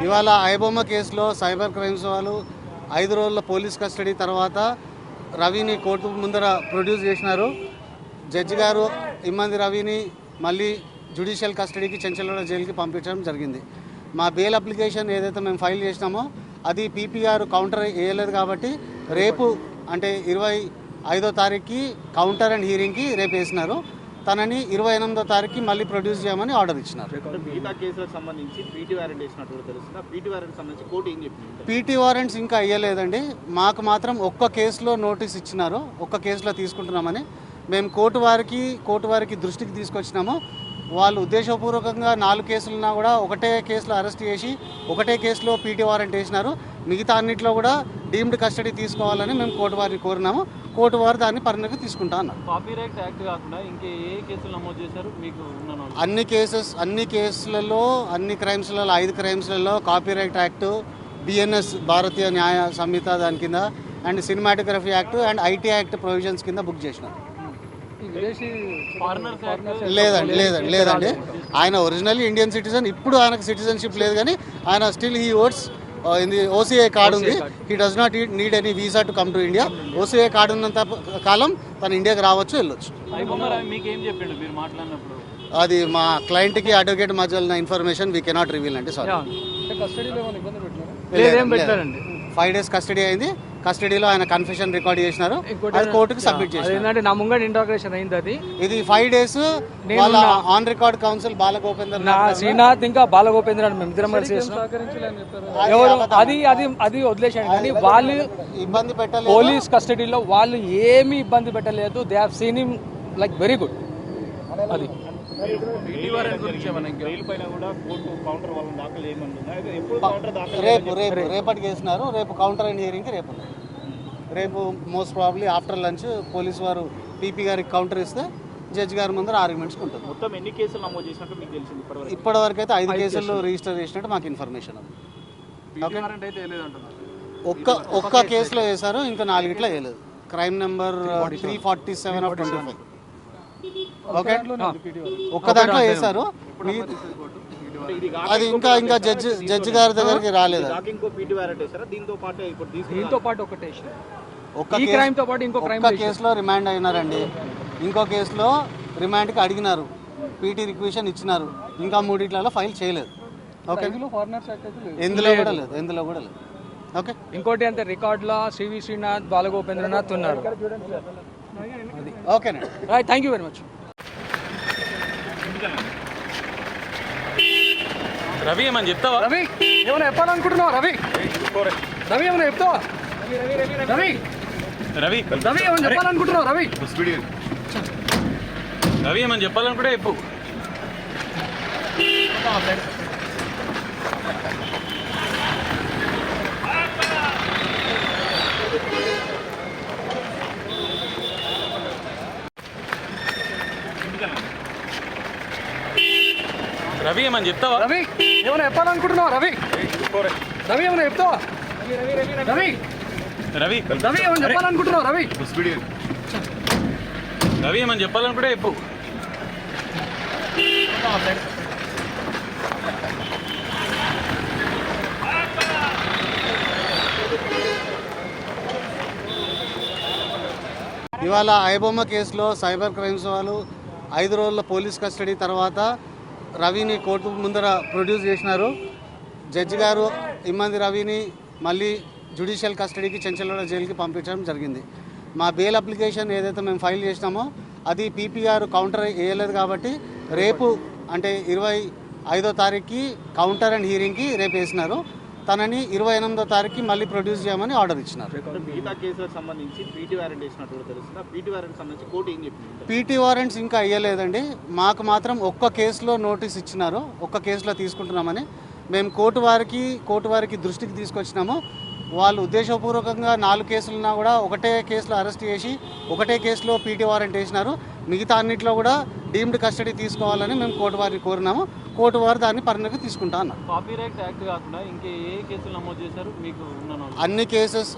ఇవాళ ఐబొమ్మ కేసులో cyber crimes వాళ్ళు 5 రోజుల పోలీస్ కస్టడీ తర్వాత రవిని కోర్టు ముందర ప్రొడ్యూస్ చేసినారు. జడ్జి గారు ఇమ్మంది రవిని మళ్ళీ జ్యుడిషియల్ కస్టడీకి చెంచల్గూడ జైలుకి పంపించడం జరిగింది. మా బెయిల్ అప్లికేషన్ ఏదైతే మేము ఫైల్ చేసినామో అది పీపీఆర్ కౌంటర్ వేయలేదు కాబట్టి రేపు అంటే 25వ తారీఖుకి కౌంటర్ అండ్ హీరింగ్కి రేపు వేసినారు. తనని 28వ తారీఖుకి మళ్ళీ ప్రొడ్యూస్ చేయమని ఆర్డర్ ఇచ్చినారు. పీటీ వారెంట్స్ ఇంకా అయ్యలేదండి. మాకు మాత్రం ఒక్క కేసులో నోటీస్ ఇచ్చినారు, ఒక్క కేసులో తీసుకుంటున్నామని మేము కోర్టు వారికి దృష్టికి తీసుకొచ్చినాము. వాళ్ళు ఉద్దేశపూర్వకంగా 4 కేసులున్నా కూడా ఒకటే కేసులో అరెస్ట్ చేసి ఒకటే కేసులో పీటీ వారెంట్ వేసినారు. మిగతా అన్నింటిలో కూడా డీమ్డ్ కస్టడీ తీసుకోవాలని మేము కోర్టు వారిని కోరినాము. కోర్టు వారు దాన్ని పరిగణలోకి తీసుకుంటా అన్నారు. కాపీరైట్ యాక్ట్ కాకుండా ఇంకే ఏ కేసులు నమోదు చేశారు? మీకు అన్ని కేసులలో అన్ని క్రైమ్స్లలో 5 క్రైమ్స్లలో కాపీరైట్ యాక్ట్, బిఎన్ఎస్ భారతీయ న్యాయ సంహిత దాని కింద and cinematography act and IT act provisions కింద బుక్ చేసినారు. లేదండి ఆయన ఒరిజినల్లీ ఇండియన్ సిటిజన్. ఇప్పుడు ఆయనకు సిటిజన్షిప్ లేదు కానీ ఆయన still he votes in the OCI card ఉంది. He does not need any visa to come to India. OCI card ఉన్నంత కాలం తను ఇండియాకి రావచ్చు, వెళ్ళొచ్చు. అది మా క్లయింట్కి అడ్వకేట్ మధ్య ఉన్న ఇన్ఫర్మేషన్ వీ కెనాట్ రివీల్ అండి. సారీ. 5 days కస్టడీ అయింది. కస్టడీలో ఆయన కన్ఫెషన్ రికార్డ్ చేసినారు, అది కోర్టుకి సబ్మిట్ చేశారు. నా ముంగట ఇంట్రాగేషన్ అయింది. అది ఇది 5 days వాళ్ళ ఆన్ రికార్డ్ కౌన్సిల్ బాలగోపేందర్ శ్రీనాథ్ ఇంకా బాలగోపేంద్ర మేమిద్దరం కలిసి అది వదిలేశాడు. కానీ వాళ్ళు ఇబ్బంది పెట్టలేదు, పోలీస్ కస్టడీలో వాళ్ళు ఏమీ ఇబ్బంది పెట్టలేదు. They have seen him like very good. అది రేపటికి వేసినారు. రేపు కౌంటర్ అండ్ హియరింగ్కి రేపు most probably after lunch police వారు పీపీ గారికి కౌంటర్ ఇస్తే జడ్జి గారి ముందర ఆర్గ్యుమెంట్స్ ఉంటుంది. మొత్తం ఎన్ని కేసులు నమోదు చేసినట్టు మీకు తెలిసింది? ఇప్పటివరకు అయితే 5 కేసులు రిజిస్టర్ చేసినట్టు మాకు ఇన్ఫర్మేషన్ ఉంది. ఒక్క కేసులో వేశారు, ఇంకా 4 వేయలేదు. Crime number 347/25. ఓకే, ఒక్క దాంట్లో వేశారు. అది ఇంకా జడ్జి గారి దగ్గరికి రాలేదు. ఒక్క కేసులో రిమాండ్ అయినారండి, ఇంకో కేసులో రిమాండ్కి అడిగినారు, పీటీ రిక్వెషన్ ఇచ్చినారు. ఇంకా 3 ఫైల్ చేయలేదు. ఓకే, ఎందులో కూడా లేదు. ఓకే, ఇంకోటి అంతే రికార్డులో సివి శ్రీనాథ్, బాలగోపేంద్రనాథ్ ఉన్నారు. ఓకేనండి, right, thank you very much. Ravi ఏమని చెప్తావా? రవి ఏమైనా చెప్పాలనుకుంటున్నావా? రవి ఏమైనా చెప్తావా? రవి ఏమైనా చెప్పాలనుకుంటున్నావా? రవి ఏమని చెప్పాలనుకుంటే చెప్పు. రవి ఏమని చెప్తావా? రవి ఏమైనా చెప్పాలనుకుంటున్నావా? రవి ఏమైనా చెప్తావా? రవి ఏమైనా చెప్పాలనుకుంటున్నావా? రవి ఏమని చెప్పాలనుకుంటే చెప్పు. ఇవాళ ఐబొమ్మ కేసులో సైబర్ క్రైమ్స్ వాళ్ళు 5 రోజుల పోలీస్ కస్టడీ తర్వాత రవిని కోర్టు ముందర ప్రొడ్యూస్ చేసినారు. జడ్జి గారు ఇమ్మంది రవిని మళ్ళీ జ్యుడిషియల్ కస్టడీకి చెంచల్గూడ జైలుకి పంపించడం జరిగింది. మా బెయిల్ అప్లికేషన్ ఏదైతే మేము ఫైల్ చేసినామో అది పీపీఆర్ కౌంటర్ వేయలేదు కాబట్టి రేపు అంటే 25వ తారీఖుకి కౌంటర్ అండ్ హీరింగ్కి రేపు వేసినారు. తనని 28వ తారీఖుకి మళ్ళీ ప్రొడ్యూస్ చేయమని ఆర్డర్ ఇచ్చినారు. పీటీ వారెంట్స్ ఇంకా అయ్యలేదండి. మాకు మాత్రం ఒక్క కేసులో నోటీస్ ఇచ్చినారు, ఒక్క కేసులో తీసుకుంటున్నామని మేము కోర్టు వారికి దృష్టికి తీసుకొచ్చినాము. వాళ్ళు ఉద్దేశపూర్వకంగా 4 కేసులున్నా కూడా ఒకటే కేసులో అరెస్ట్ చేసి ఒకటే కేసులో పీటీ వారెంట్ వేసినారు. మిగతా అన్నింటిలో కూడా డీమ్డ్ కస్టడీ తీసుకోవాలని మేము కోర్టు వారిని కోరినాము. కోర్టు వారు దాన్ని పరిగణలోకి తీసుకుంటా అన్నారు. కాపీరైట్ యాక్ట్ కాకుండా ఇంకే ఏ కేసులు నమోదు చేశారు? మీకు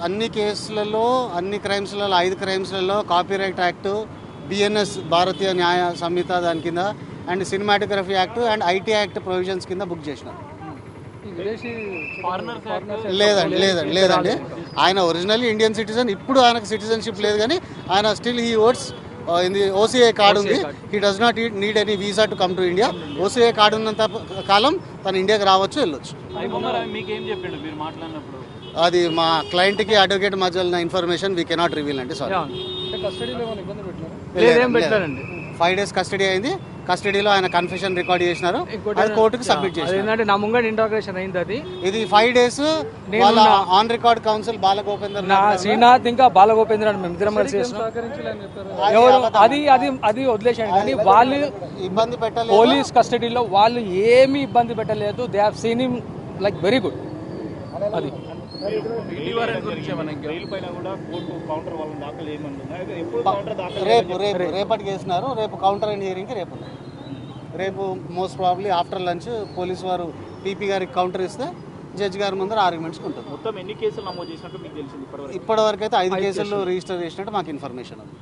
అన్ని కేసులలో అన్ని క్రైమ్స్లలో 5 క్రైమ్స్లలో కాపీరైట్ యాక్ట్, బిఎన్ఎస్ భారతీయ న్యాయ సంహిత దాని కింద and cinematography act and IT act provisions కింద బుక్ చేసినారు. లేదండి ఆయన ఒరిజినల్లీ ఇండియన్ సిటిజన్. ఇప్పుడు ఆయనకు సిటిజన్షిప్ లేదు, కానీ ఆయన still he votes in the OCI card ఉంది. He does not need any visa to come to India. OCI card ఉన్నంత కాలం తను ఇండియాకి రావచ్చు, వెళ్ళొచ్చు. మీకేం చెప్పిండు మీరు మాట్లాడినప్పుడు? అది మా క్లయింట్కి అడ్వకేట్ మధ్య ఉన్న ఇన్ఫర్మేషన్ వీ కెనాట్ రివీల్ అండి. సారీ, 5 days కస్టడీ అయింది. కస్టడీలో ఆయన కన్ఫెషన్ రికార్డ్ చేసినారు, అది కోర్టుకి సబ్మిట్ చేశారు. ఏంటంటే నా ముంగట ఇంట్రాగేషన్ అయింది. అది ఇది 5 days వాళ్ళ ఆన్ రికార్డ్ కౌన్సిల్ బాలగోపేందర్ శ్రీనాథ్ ఇంకా బాలగోపేంద్ర మేమిద్దరం కలిసి చేస్తున్నాం. ఎవరు అది అది అది వదిలేసాడు, కానీ వాళ్ళు ఇబ్బంది పెట్టలేదు. పోలీస్ కస్టడీలో వాళ్ళు ఏమీ ఇబ్బంది పెట్టలేదు. They have seen him like very good. అది రేపటికి వేసినారు. రేపు కౌంటర్ అండ్ హియరింగ్కి రేపు most probably after lunch police వారు పీపీ గారికి కౌంటర్ ఇస్తే జడ్జి గారి ముందర ఆర్గ్యుమెంట్స్ ఉంటుంది. మొత్తం ఎన్ని కేసులు నమోదు చేసినట్టు మీకు తెలిసింది ఇప్పటి వరకు అయితే 5 కేసులు రిజిస్టర్ చేసినట్టు మాకు ఇన్ఫర్మేషన్ ఉంది.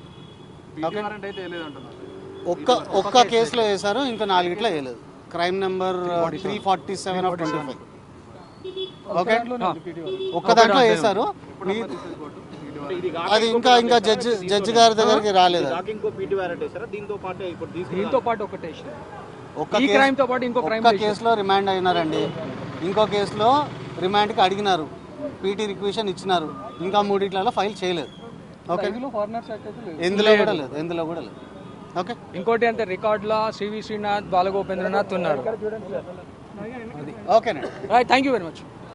ఒక్క కేసులో వేశారు, ఇంకా 4 ఇట్లా వేయలేదు. Crime number 347/25. ఓకే, ఒక్క దాంట్లో వేశారు. అది ఇంకా జడ్జి గారి దగ్గరికి రాలేదు. ఒక్క కేసులో రిమాండ్ అయినారండి. ఇంకో కేసులో రిమాండ్కి అడిగినారు, పీటీ రిక్వెషన్ ఇచ్చినారు. ఇంకా 3 ఫైల్ చేయలేదు. ఓకే, ఎందులో కూడా లేదు. ఓకే, ఇంకోటి అంటే రికార్డులో శ్రీనాథ్ బాలగోపేంద్రనాథ్ ఉన్నారు. ఓకేనండి. Right, thank you very much.